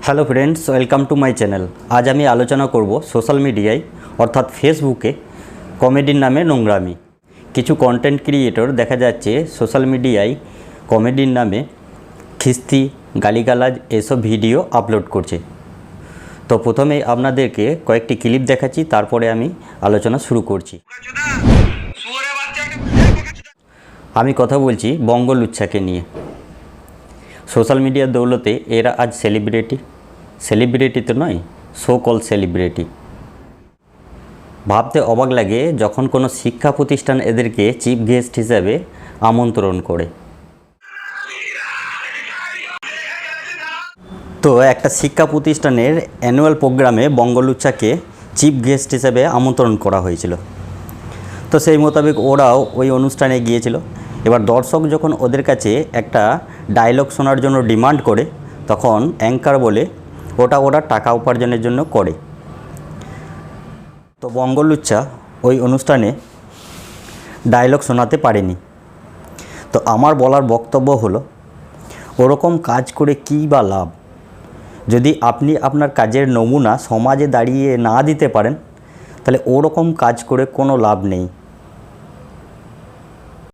Hello friends, welcome to my channel. আজ আমি আলোচনা করব সোশ্যাল মিডিয়ায় অর্থাৎ ফেসবুকে কমেডির নামে নোংরামি। কিছু কন্টেন্ট ক্রিয়েটর দেখা যাচ্ছে সোশ্যাল মিডিয়ায় কমেডির নামে খিস্তি, গালিগালাজ এসব ভিডিও আপলোড করছে। তো প্রথমে আপনাদেরকে কয়েকটি ক্লিপ দেখাচ্ছি, তারপরে আমি আলোচনা শুরু করছি। আমি কথা বলছি বঙ্গ লুচ্ছাকে নিয়ে। সোশ্যাল মিডিয়ার দৌলতে এরা আজ সেলিব্রিটি তো নয়, সো কল সেলিব্রিটি। ভাবতে অবাক লাগে যখন কোনো শিক্ষা প্রতিষ্ঠান এদেরকে চিফ গেস্ট হিসাবে আমন্ত্রণ করে। তো একটা শিক্ষা প্রতিষ্ঠানের অ্যানুয়াল প্রোগ্রামে বঙ্গলুচ্ছাকে চিফ গেস্ট হিসেবে আমন্ত্রণ করা হয়েছিল। তো সেই মোতাবেক ওরাও ওই অনুষ্ঠানে গিয়েছিল। এবার দর্শক যখন ওদের কাছে একটা ডায়লগ শোনার জন্য ডিমান্ড করে, তখন অ্যাঙ্কার বলে ওরা টাকা উপার্জনের জন্য করে। তো বঙ্গলুচ্ছা ওই অনুষ্ঠানে ডায়লগ শোনাতে পারেনি। তো আমার বলার বক্তব্য হলো, ওরকম কাজ করে কী বা লাভ? যদি আপনি আপনার কাজের নমুনা সমাজে দাঁড়িয়ে না দিতে পারেন, তাহলে ওরকম কাজ করে কোনো লাভ নেই।